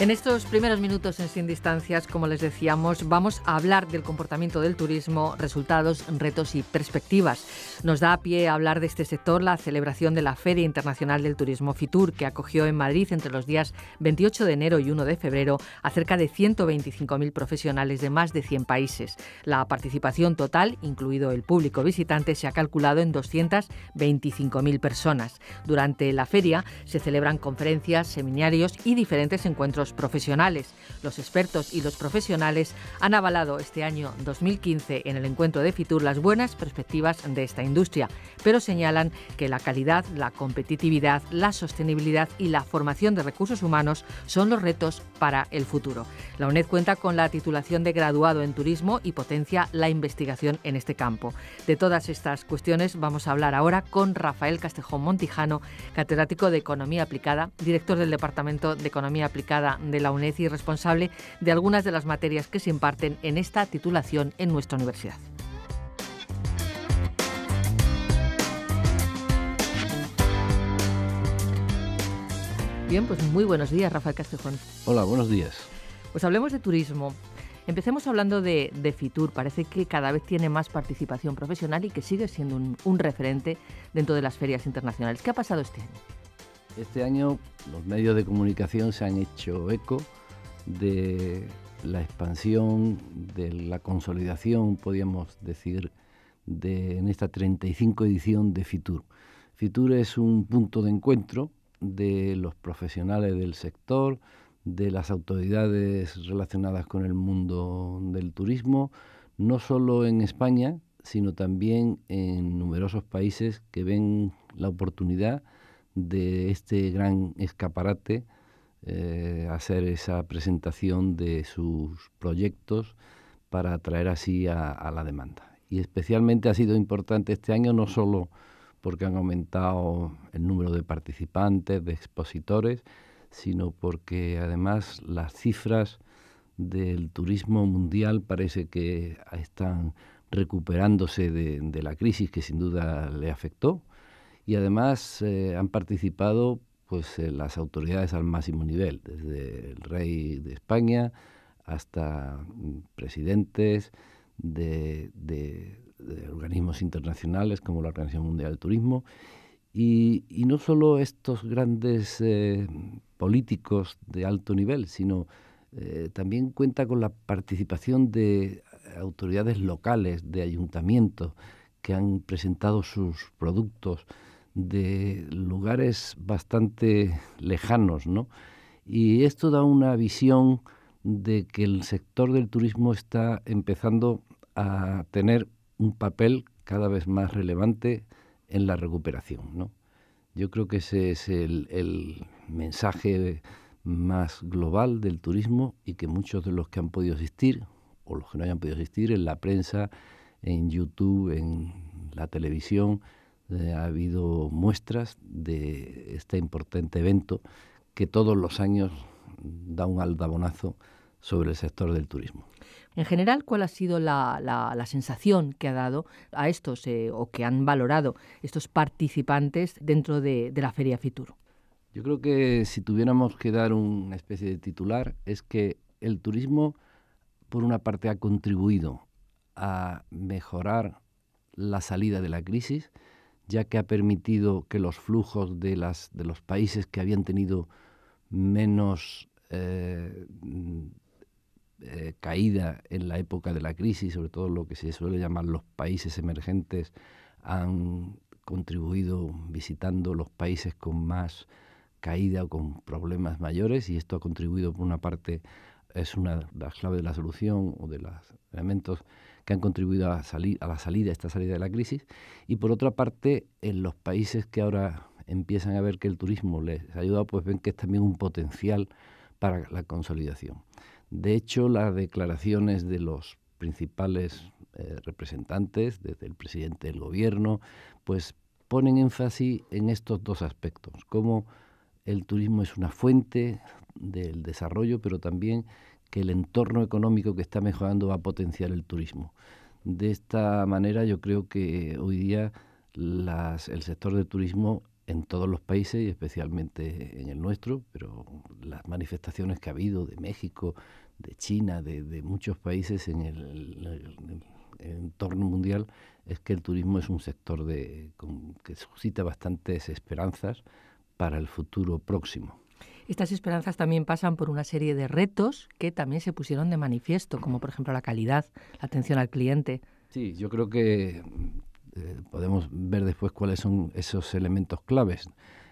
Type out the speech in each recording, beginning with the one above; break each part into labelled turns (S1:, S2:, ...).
S1: En estos primeros minutos en Sin Distancias, como les decíamos, vamos a hablar del comportamiento del turismo, resultados, retos y perspectivas. Nos da pie a hablar de este sector la celebración de la Feria Internacional del Turismo Fitur, que acogió en Madrid entre los días 28 de enero y 1 de febrero a cerca de 125.000 profesionales de más de 100 países. La participación total, incluido el público visitante, se ha calculado en 225.000 personas. Durante la feria se celebran conferencias, seminarios y diferentes encuentros profesionales. Los expertos y los profesionales han avalado este año 2015 en el encuentro de Fitur las buenas perspectivas de esta industria, pero señalan que la calidad, la competitividad, la sostenibilidad y la formación de recursos humanos son los retos para el futuro. La UNED cuenta con la titulación de graduado en turismo y potencia la investigación en este campo. De todas estas cuestiones vamos a hablar ahora con Rafael Castejón Montijano, catedrático de Economía Aplicada, director del Departamento de Economía Aplicada de la UNED y responsable de algunas de las materias que se imparten en esta titulación en nuestra universidad. Bien, pues muy buenos días, Rafael Castejón.
S2: Hola, buenos días.
S1: Pues hablemos de turismo. Empecemos hablando de Fitur. Parece que cada vez tiene más participación profesional y que sigue siendo un referente dentro de las ferias internacionales. ¿Qué ha pasado este año?
S2: Este año los medios de comunicación se han hecho eco de la expansión, de la consolidación, podríamos decir, en esta 35 edición de Fitur. Fitur es un punto de encuentro de los profesionales del sector, de las autoridades relacionadas con el mundo del turismo, no solo en España, sino también en numerosos países que ven la oportunidad de este gran escaparate, hacer esa presentación de sus proyectos para atraer así a la demanda. Y especialmente ha sido importante este año no solo porque han aumentado el número de participantes, de expositores, sino porque además las cifras del turismo mundial parece que están recuperándose de la crisis que sin duda le afectó. Y además han participado las autoridades al máximo nivel, desde el rey de España hasta presidentes de organismos internacionales como la Organización Mundial del Turismo. Y no solo estos grandes políticos de alto nivel, sino también cuenta con la participación de autoridades locales, de ayuntamientos, que han presentado sus productos de lugares bastante lejanos, ¿no? Y esto da una visión de que el sector del turismo está empezando a tener un papel cada vez más relevante en la recuperación, ¿no? Yo creo que ese es el mensaje más global del turismo y que muchos de los que han podido asistir o los que no hayan podido asistir en la prensa, en YouTube, en la televisión, ha habido muestras de este importante evento que todos los años da un aldabonazo sobre el sector del turismo.
S1: En general, ¿cuál ha sido la sensación que ha dado a estos o que han valorado estos participantes dentro de la Feria Fitur?
S2: Yo creo que si tuviéramos que dar una especie de titular es que el turismo, por una parte, ha contribuido a mejorar la salida de la crisis, ya que ha permitido que los flujos de los países que habían tenido menos caída en la época de la crisis, sobre todo lo que se suele llamar los países emergentes, han contribuido visitando los países con más caída o con problemas mayores, y esto ha contribuido, por una parte, es una de las claves de la solución o de los elementos que han contribuido a esta salida de la crisis, y por otra parte, en los países que ahora empiezan a ver que el turismo les ha ayudado, pues ven que es también un potencial para la consolidación. De hecho, las declaraciones de los principales representantes, desde el presidente del gobierno, pues ponen énfasis en estos dos aspectos, como el turismo es una fuente del desarrollo, pero también que el entorno económico que está mejorando va a potenciar el turismo. De esta manera yo creo que hoy día el sector del turismo en todos los países y especialmente en el nuestro, pero las manifestaciones que ha habido de México, de China, de muchos países en el entorno mundial, es que el turismo es un sector que suscita bastantes esperanzas para el futuro próximo.
S1: Estas esperanzas también pasan por una serie de retos que también se pusieron de manifiesto, como por ejemplo la calidad, la atención al cliente.
S2: Sí, yo creo que podemos ver después cuáles son esos elementos claves.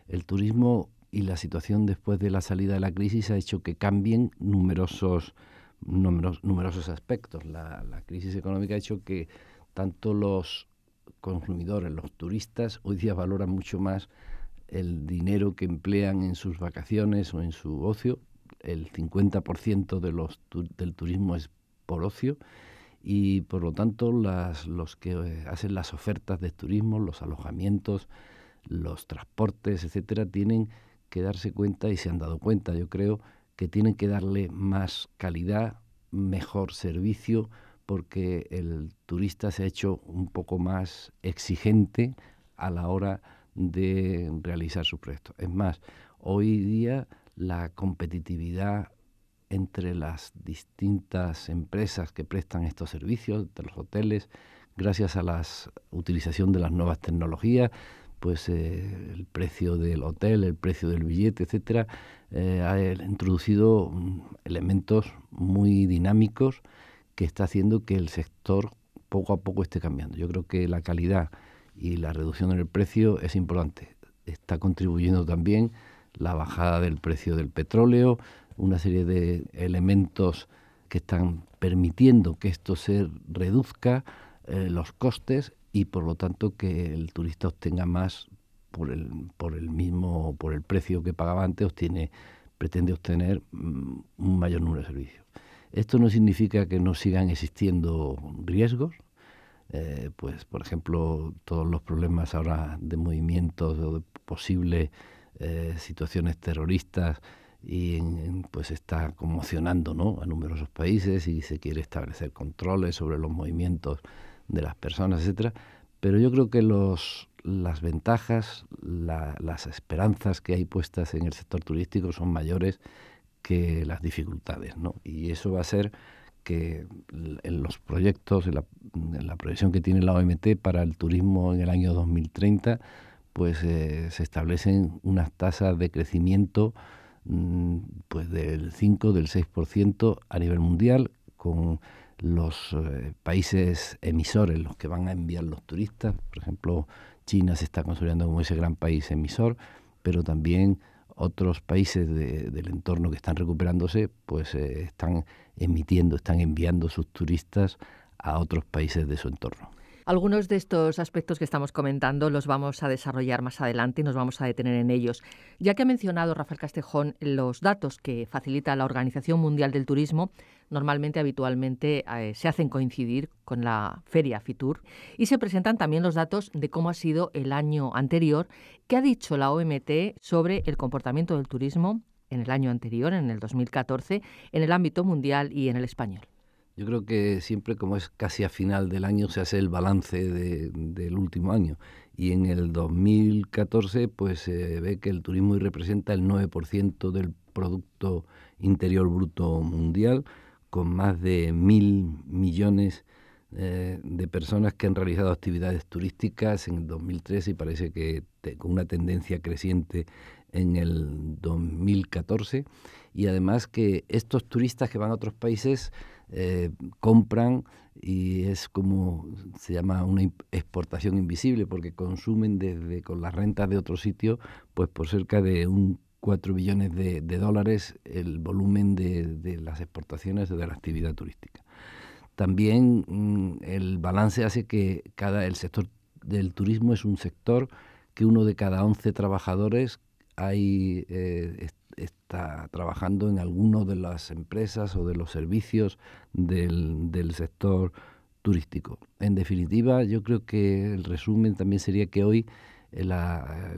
S2: El turismo y la situación después de la salida de la crisis ha hecho que cambien numerosos aspectos. La crisis económica ha hecho que tanto los consumidores, los turistas, hoy día valoran mucho más el dinero que emplean en sus vacaciones o en su ocio. El 50% del turismo es por ocio y por lo tanto los que hacen las ofertas de turismo, los alojamientos, los transportes, etcétera, tienen que darse cuenta y se han dado cuenta, yo creo, que tienen que darle más calidad, mejor servicio, porque el turista se ha hecho un poco más exigente a la hora de realizar sus proyectos. Es más, hoy día la competitividad entre las distintas empresas que prestan estos servicios, de los hoteles, gracias a la utilización de las nuevas tecnologías, pues el precio del hotel, el precio del billete, etcétera, ha introducido elementos muy dinámicos que está haciendo que el sector poco a poco esté cambiando. Yo creo que la calidad y la reducción en el precio es importante. Está contribuyendo también la bajada del precio del petróleo, una serie de elementos que están permitiendo que esto se reduzca los costes y por lo tanto que el turista obtenga más por el precio que pagaba antes, pretende obtener un mayor número de servicios. Esto no significa que no sigan existiendo riesgos, pues por ejemplo todos los problemas ahora de movimientos o de posibles situaciones terroristas y pues está conmocionando, ¿no?, a numerosos países y se quiere establecer controles sobre los movimientos de las personas, etcétera. Pero yo creo que las ventajas, las esperanzas que hay puestas en el sector turístico son mayores que las dificultades, ¿no? Y eso va a ser que en los proyectos, en la proyección que tiene la OMT para el turismo en el año 2030, pues se establecen unas tasas de crecimiento pues del 5, del 6% a nivel mundial, con los países emisores, los que van a enviar los turistas. Por ejemplo, China se está consolidando como ese gran país emisor, pero también otros países del entorno que están recuperándose, pues están enviando sus turistas a otros países de su entorno.
S1: Algunos de estos aspectos que estamos comentando los vamos a desarrollar más adelante y nos vamos a detener en ellos. Ya que ha mencionado Rafael Castejón los datos que facilita la Organización Mundial del Turismo, habitualmente se hacen coincidir con la Feria Fitur y se presentan también los datos de cómo ha sido el año anterior. ¿Qué ha dicho la OMT sobre el comportamiento del turismo en el año anterior, en el 2014, en el ámbito mundial y en el español?
S2: Yo creo que siempre, como es casi a final del año, se hace el balance del último año. Y en el 2014 pues se ve que el turismo representa el 9% del Producto Interior Bruto Mundial, con más de 1.000 millones de personas que han realizado actividades turísticas en el 2013 y parece que con una tendencia creciente en el 2014. Y además que estos turistas que van a otros países compran, y es como se llama una exportación invisible, porque consumen con las rentas de otro sitio, pues por cerca de 4 billones de dólares el volumen de las exportaciones de la actividad turística. También el balance hace que el sector del turismo es un sector que 1 de cada 11 trabajadores está trabajando en alguno de las empresas o de los servicios del sector turístico. En definitiva, yo creo que el resumen también sería que hoy la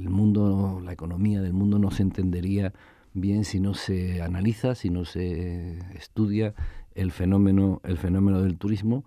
S2: economía del mundo no se entendería bien si no se analiza, si no se estudia el fenómeno del turismo,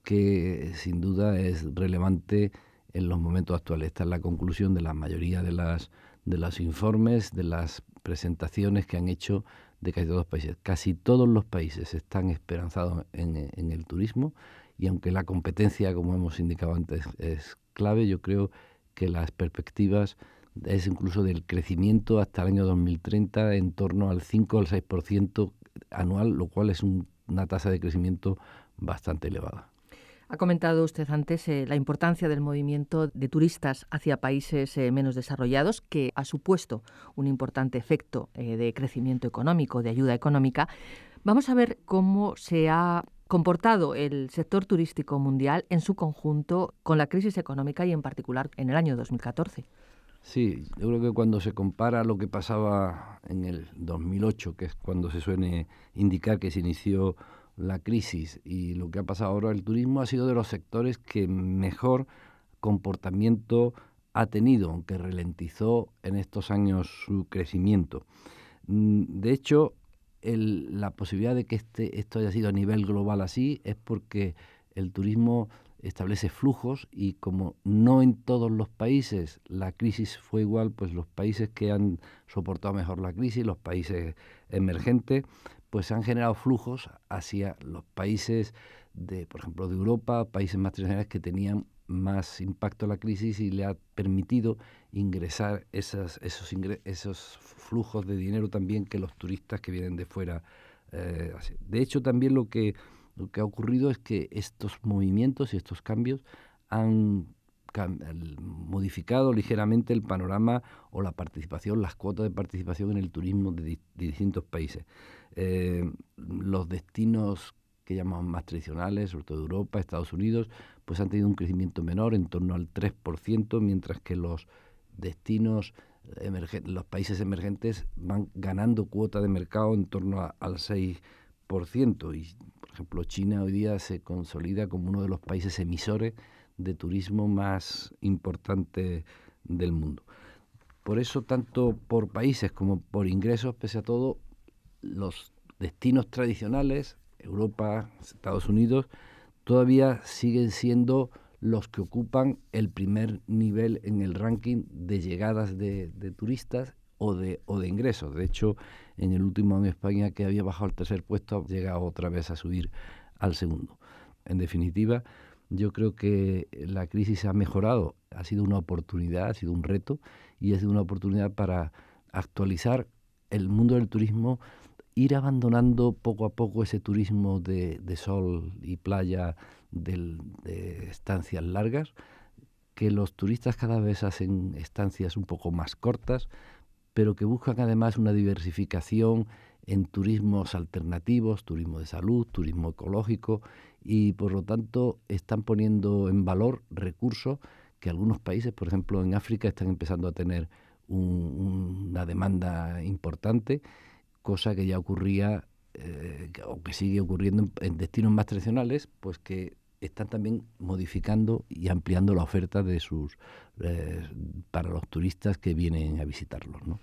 S2: que sin duda es relevante en los momentos actuales. Esta es la conclusión de la mayoría de los informes, de las presentaciones que han hecho de casi todos los países. Casi todos los países están esperanzados en el turismo, y aunque la competencia, como hemos indicado antes, es clave, yo creo que las perspectivas es incluso del crecimiento hasta el año 2030 en torno al 5 al 6% anual, lo cual es una tasa de crecimiento bastante elevada.
S1: Ha comentado usted antes la importancia del movimiento de turistas hacia países menos desarrollados, que ha supuesto un importante efecto de crecimiento económico, de ayuda económica. Vamos a ver cómo se ha comportado el sector turístico mundial en su conjunto con la crisis económica y en particular en el año 2014.
S2: Sí, yo creo que cuando se compara lo que pasaba en el 2008, que es cuando se suele indicar que se inició la crisis, y lo que ha pasado ahora, el turismo ha sido de los sectores que mejor comportamiento ha tenido, aunque ralentizó en estos años su crecimiento. De hecho, la posibilidad de que esto haya sido a nivel global así es porque el turismo establece flujos, y como no en todos los países la crisis fue igual, pues los países que han soportado mejor la crisis, los países emergentes, pues han generado flujos hacia los países por ejemplo, de Europa, países más tradicionales que tenían más impacto en la crisis, y le ha permitido ingresar esos flujos de dinero también que los turistas que vienen de fuera hacen. De hecho, también lo que ha ocurrido es que estos movimientos y estos cambios han modificado ligeramente el panorama o la participación, las cuotas de participación en el turismo de distintos países. Los destinos que llamamos más tradicionales, sobre todo Europa, Estados Unidos, pues han tenido un crecimiento menor, en torno al 3%, mientras que los destinos los países emergentes van ganando cuota de mercado en torno al 6%. Y, por ejemplo, China hoy día se consolida como uno de los países emisores de turismo más importante del mundo. Por eso, tanto por países como por ingresos, pese a todo, los destinos tradicionales, Europa, Estados Unidos, todavía siguen siendo los que ocupan el primer nivel en el ranking de llegadas de turistas o de ingresos. De hecho, en el último año España, que había bajado al tercer puesto, ha llegado otra vez a subir al segundo. En definitiva, yo creo que la crisis ha mejorado, ha sido una oportunidad, ha sido un reto, y ha sido una oportunidad para actualizar el mundo del turismo, ir abandonando poco a poco ese turismo de sol y playa, de estancias largas, que los turistas cada vez hacen estancias un poco más cortas, pero que buscan además una diversificación en turismos alternativos, turismo de salud, turismo ecológico, y por lo tanto están poniendo en valor recursos que algunos países, por ejemplo en África, están empezando a tener una demanda importante, cosa que ya ocurría o que sigue ocurriendo en destinos más tradicionales, pues que están también modificando y ampliando la oferta de para los turistas que vienen a visitarlos, ¿no?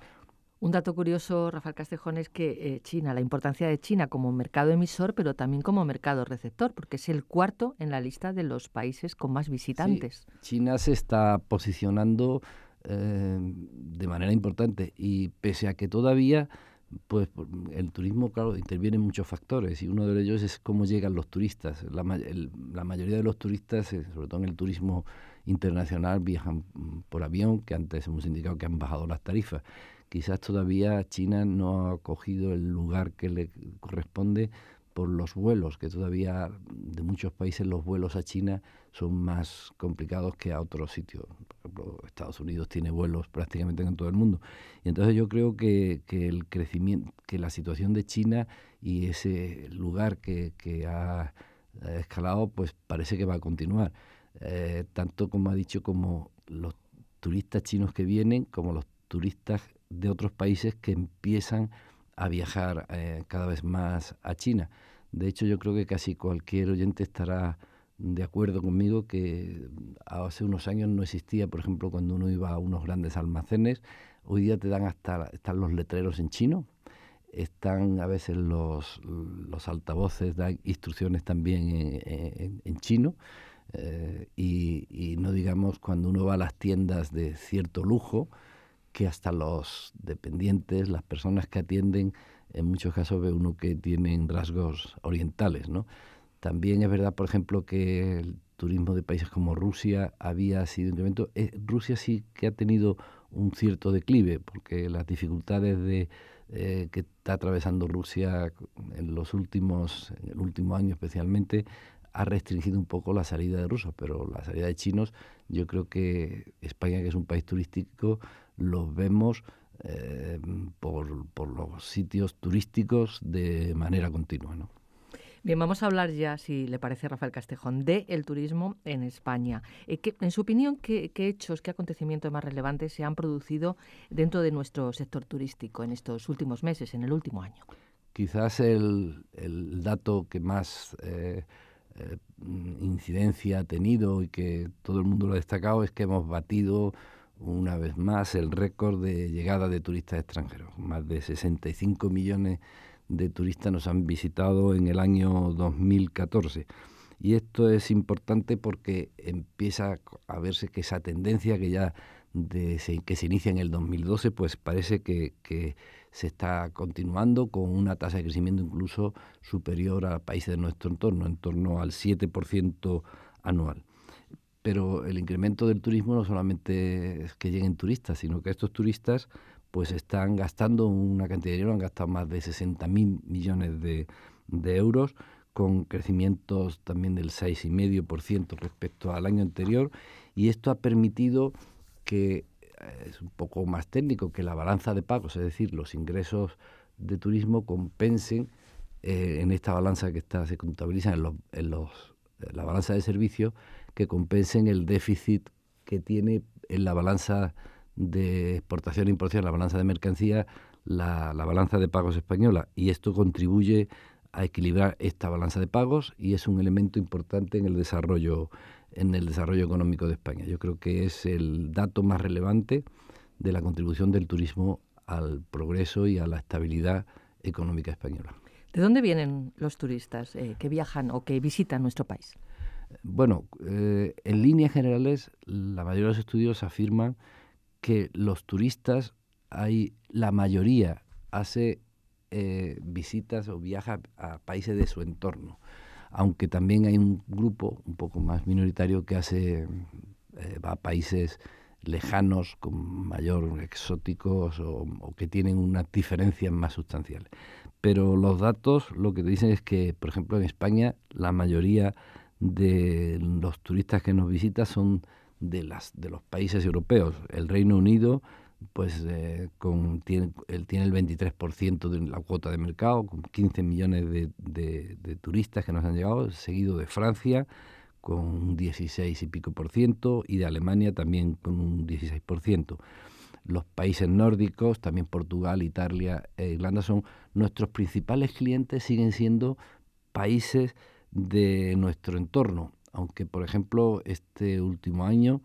S1: Un dato curioso, Rafael Castejón, es que China, la importancia de China como mercado emisor, pero también como mercado receptor, porque es el cuarto en la lista de los países con más visitantes.
S2: Sí, China se está posicionando de manera importante, y pese a que todavía pues el turismo, claro, interviene en muchos factores, y uno de ellos es cómo llegan los turistas. La mayoría de los turistas, sobre todo en el turismo internacional, viajan por avión, que antes hemos indicado que han bajado las tarifas. Quizás todavía China no ha cogido el lugar que le corresponde por los vuelos, que todavía de muchos países los vuelos a China son más complicados que a otros sitios. Por ejemplo, Estados Unidos tiene vuelos prácticamente en todo el mundo. Y entonces yo creo que el crecimiento, que la situación de China y ese lugar que ha escalado, pues parece que va a continuar. Tanto, como ha dicho, como los turistas chinos que vienen, como los turistas de otros países que empiezan a viajar cada vez más a China. De hecho, yo creo que casi cualquier oyente estará de acuerdo conmigo que hace unos años no existía, por ejemplo, cuando uno iba a unos grandes almacenes, hoy día están los letreros en chino, están a veces los altavoces, dan instrucciones también en chino. y no digamos cuando uno va a las tiendas de cierto lujo, que hasta los dependientes, las personas que atienden, en muchos casos ve uno que tienen rasgos orientales, ¿no? También es verdad, por ejemplo, que el turismo de países como Rusia había sido incremento. Rusia sí que ha tenido un cierto declive, porque las dificultades que está atravesando Rusia en el último año especialmente, ha restringido un poco la salida de rusos, pero la salida de chinos, yo creo que España, que es un país turístico, los vemos por los sitios turísticticos de manera continua, ¿no?
S1: Bien, vamos a hablar ya, si le parece, Rafael Castejón, de el turismo en España. En su opinión, ¿qué hechos, qué acontecimientos más relevantes se han producido dentro de nuestro sector turístico en estos últimos meses, en el último año?
S2: Quizás el dato que más incidencia ha tenido y que todo el mundo lo ha destacado es que hemos batido una vez más el récord de llegada de turistas extranjeros. Más de 65 millones de turistas nos han visitado en el año 2014. Y esto es importante porque empieza a verse que esa tendencia que se inicia en el 2012, pues parece que se está continuando con una tasa de crecimiento incluso superior a países de nuestro entorno, en torno al 7% anual. Pero el incremento del turismo no solamente es que lleguen turistas, sino que estos turistas pues están gastando una cantidad de dinero, han gastado más de 60.000 millones de euros, con crecimientos también del 6,5% respecto al año anterior, y esto ha permitido que, es un poco más técnico, que la balanza de pagos, es decir, los ingresos de turismo compensen en esta balanza que se contabiliza en la balanza de servicios, que compensen el déficit que tiene en la balanza de exportación e importación, la balanza de mercancía, la balanza de pagos española, y esto contribuye a equilibrar esta balanza de pagos y es un elemento importante en el desarrollo económico de España. Yo creo que es el dato más relevante de la contribución del turismo al progreso y a la estabilidad económica española.
S1: ¿De dónde vienen los turistas que viajan o que visitan nuestro país?
S2: Bueno, en líneas generales, la mayoría de los estudios afirman que los turistas, la mayoría hace visitas o viaja a países de su entorno, aunque también hay un grupo un poco más minoritario que va a países lejanos, con mayor exóticos o que tienen unas diferencias más sustanciales. Pero los datos lo que te dicen es que, por ejemplo, en España la mayoría de los turistas que nos visitan son de los países europeos. El Reino Unido pues tiene el 23% de la cuota de mercado, con 15 millones de turistas que nos han llegado, seguido de Francia con un 16 y pico por ciento, y de Alemania también con un 16%. Los países nórdicos, también Portugal, Italia e Irlanda, son nuestros principales clientes, siguen siendo países de nuestro entorno, aunque por ejemplo este último año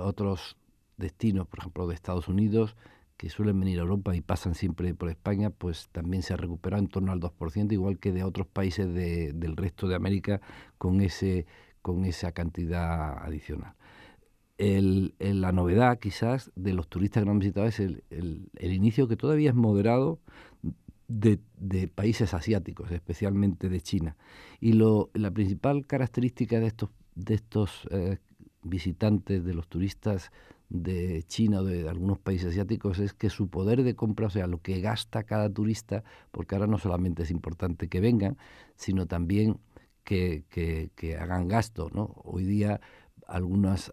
S2: otros destinos, por ejemplo de Estados Unidos, que suelen venir a Europa y pasan siempre por España, pues también se ha recuperado en torno al 2%, igual que de otros países del resto de América con esa cantidad adicional. La novedad quizás de los turistas que nos han visitado es el inicio, que todavía es moderado, de países asiáticos, especialmente de China. Y la principal característica de estos visitantes, de los turistas de China o de algunos países asiáticos, es que su poder de compra, o sea, lo que gasta cada turista, porque ahora no solamente es importante que vengan, sino también que hagan gasto, ¿no? Hoy día algunas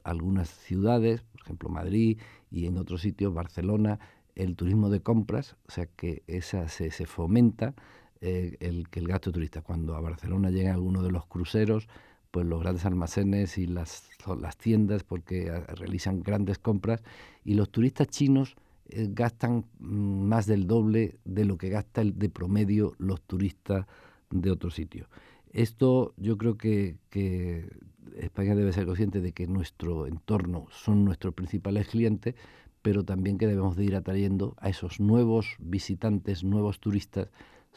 S2: ciudades, por ejemplo Madrid y en otros sitios, Barcelona, el turismo de compras, o sea que se fomenta que el gasto turista. Cuando a Barcelona llegan algunos de los cruceros, pues los grandes almacenes y las tiendas, porque realizan grandes compras, y los turistas chinos gastan más del doble de lo que gasta de promedio los turistas de otros sitios. Esto yo creo que España debe ser consciente de que nuestro entorno son nuestros principales clientes, pero también que debemos de ir atrayendo a esos nuevos visitantes, nuevos turistas,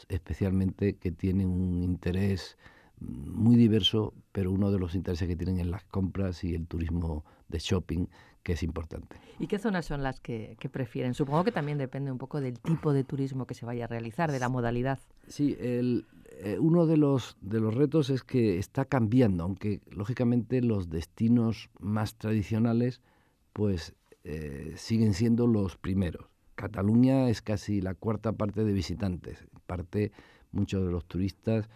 S2: especialmente que tienen un interés muy diverso, pero uno de los intereses que tienen en las compras y el turismo de shopping, que es importante.
S1: ¿Y qué zonas son las que prefieren? Supongo que también depende un poco del tipo de turismo que se vaya a realizar, de la modalidad.
S2: Sí, uno de los retos es que está cambiando, aunque lógicamente los destinos más tradicionales pues siguen siendo los primeros. Cataluña es casi la cuarta parte de visitantes. Parte muchos de los turistas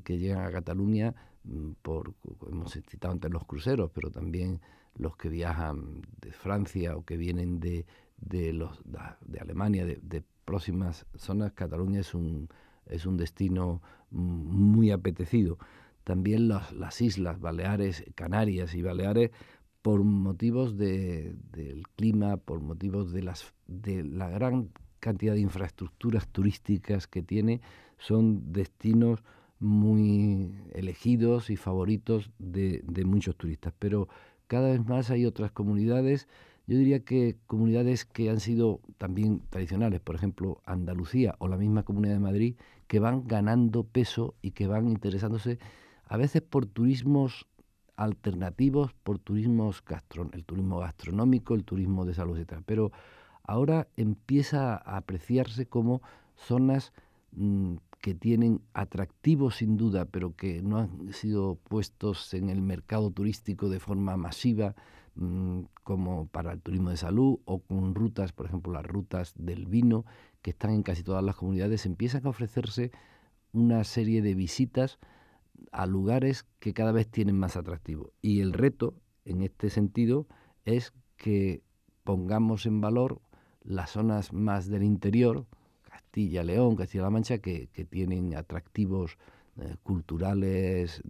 S2: que llegan a Cataluña hemos citado antes los cruceros, pero también los que viajan de Francia o que vienen de Alemania, de próximas zonas. Cataluña es un destino muy apetecido. También las islas Baleares, Canarias y Baleares, por motivos del clima, por motivos de la gran cantidad de infraestructuras turísticas que tiene, son destinos muy elegidos y favoritos de muchos turistas. Pero cada vez más hay otras comunidades, yo diría que comunidades que han sido también tradicionales, por ejemplo Andalucía o la misma Comunidad de Madrid, que van ganando peso y que van interesándose a veces por turismos alternativos, por el turismo gastronómico, el turismo de salud, etc. Pero ahora empieza a apreciarse como zonas que tienen atractivos sin duda, pero que no han sido puestos en el mercado turístico de forma masiva, como para el turismo de salud, o con rutas, por ejemplo, las rutas del vino, que están en casi todas las comunidades. Empiezan a ofrecerse una serie de visitas a lugares que cada vez tienen más atractivo. Y el reto, en este sentido, es que pongamos en valor las zonas más del interior, Castilla, León, Castilla-La Mancha, que tienen atractivos culturales,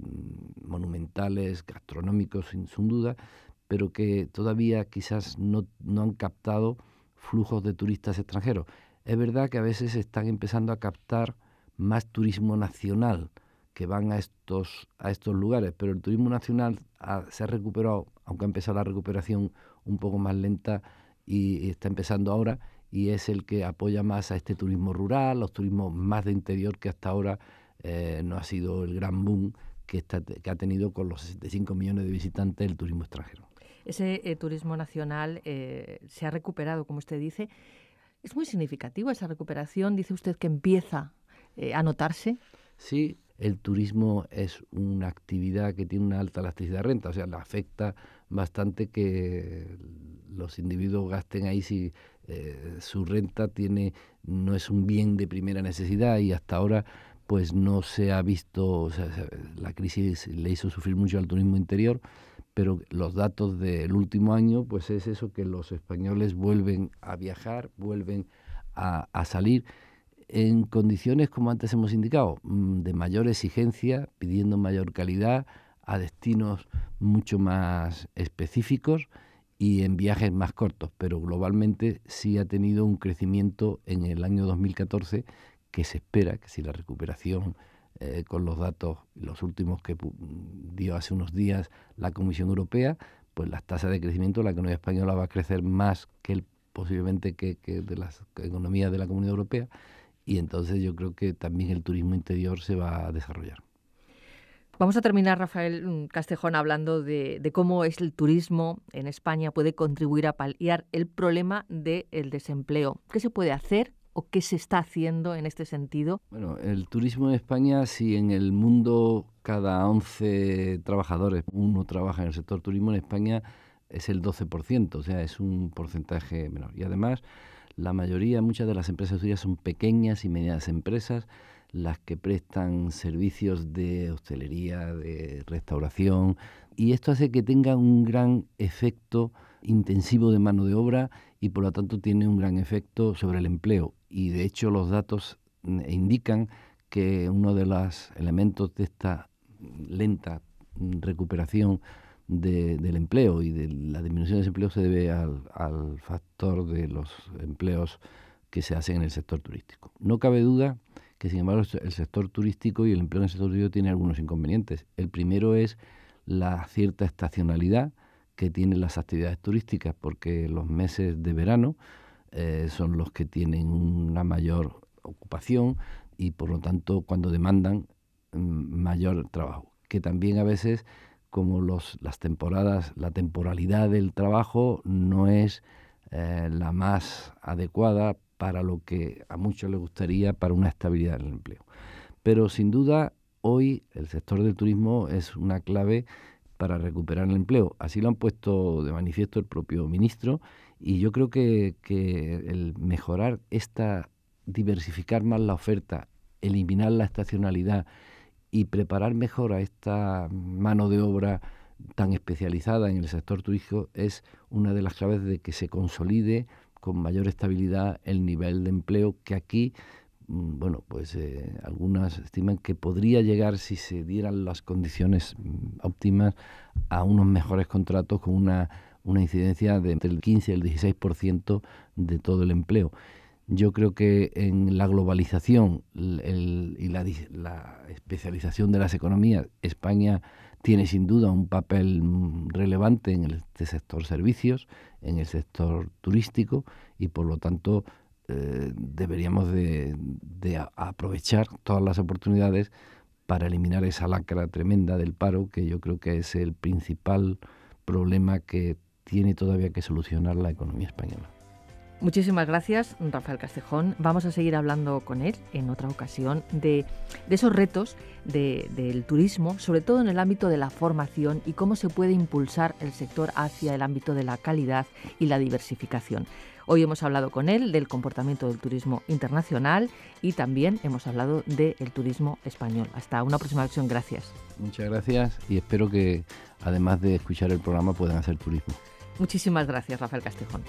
S2: monumentales, gastronómicos, sin duda, pero que todavía quizás no han captado flujos de turistas extranjeros. Es verdad que a veces están empezando a captar más turismo nacional que van a estos lugares, pero el turismo nacional se ha recuperado, aunque ha empezado la recuperación un poco más lenta y está empezando ahora, y es el que apoya más a este turismo rural, los turismos más de interior, que hasta ahora no ha sido el gran boom que ha tenido con los 65 millones de visitantes el turismo extranjero.
S1: Ese turismo nacional se ha recuperado, como usted dice. ¿Es muy significativa esa recuperación? Dice usted que empieza a notarse.
S2: Sí, el turismo es una actividad que tiene una alta elasticidad de renta, o sea, le afecta bastante que los individuos gasten ahí si su renta no es un bien de primera necesidad, y hasta ahora pues no se ha visto, o sea, la crisis le hizo sufrir mucho al turismo interior, pero los datos del último año pues es eso, que los españoles vuelven a viajar, vuelven a salir en condiciones, como antes hemos indicado, de mayor exigencia, pidiendo mayor calidad, a destinos mucho más específicos y en viajes más cortos, pero globalmente sí ha tenido un crecimiento en el año 2014, que se espera que si la recuperación con los datos, los últimos que dio hace unos días la Comisión Europea, pues las tasas de crecimiento de la economía española va a crecer más posiblemente que de las economías de la Comunidad Europea, y entonces yo creo que también el turismo interior se va a desarrollar.
S1: Vamos a terminar, Rafael Castejón, hablando de cómo es el turismo en España puede contribuir a paliar el problema del desempleo. ¿Qué se puede hacer o qué se está haciendo en este sentido?
S2: Bueno, el turismo en España, si en el mundo cada 11 trabajadores uno trabaja en el sector turismo, en España es el 12%, o sea, es un porcentaje menor. Y además, muchas de las empresas turísticas son pequeñas y medianas empresas, las que prestan servicios de hostelería, de restauración, y esto hace que tenga un gran efecto intensivo de mano de obra y por lo tanto tiene un gran efecto sobre el empleo. Y de hecho los datos indican que uno de los elementos de esta lenta recuperación del empleo y de la disminución del desempleo se debe al factor de los empleos que se hacen en el sector turístico. No cabe duda que, sin embargo, el sector turístico y el empleo en el sector turístico tiene algunos inconvenientes. El primero es la cierta estacionalidad que tienen las actividades turísticas, porque los meses de verano son los que tienen una mayor ocupación y, por lo tanto, cuando demandan mayor trabajo. Que también a veces, como las temporadas, la temporalidad del trabajo no es la más adecuada para lo que a muchos les gustaría para una estabilidad en el empleo. Pero sin duda, hoy el sector del turismo es una clave para recuperar el empleo. Así lo han puesto de manifiesto el propio ministro, y yo creo que el mejorar diversificar más la oferta, eliminar la estacionalidad y preparar mejor a esta mano de obra tan especializada en el sector turístico es una de las claves de que se consolide con mayor estabilidad el nivel de empleo que aquí, algunas estiman que podría llegar, si se dieran las condiciones óptimas, a unos mejores contratos con una incidencia de entre el 15 y el 16% de todo el empleo. Yo creo que en la globalización y la especialización de las economías, España tiene sin duda un papel relevante en este sector servicios, en el sector turístico, y por lo tanto deberíamos de aprovechar todas las oportunidades para eliminar esa lacra tremenda del paro, que yo creo que es el principal problema que tiene todavía que solucionar la economía española.
S1: Muchísimas gracias, Rafael Castejón. Vamos a seguir hablando con él en otra ocasión de esos retos del turismo, sobre todo en el ámbito de la formación, y cómo se puede impulsar el sector hacia el ámbito de la calidad y la diversificación. Hoy hemos hablado con él del comportamiento del turismo internacional y también hemos hablado del turismo español. Hasta una próxima ocasión. Gracias.
S2: Muchas gracias, y espero que, además de escuchar el programa, puedan hacer turismo.
S1: Muchísimas gracias, Rafael Castejón.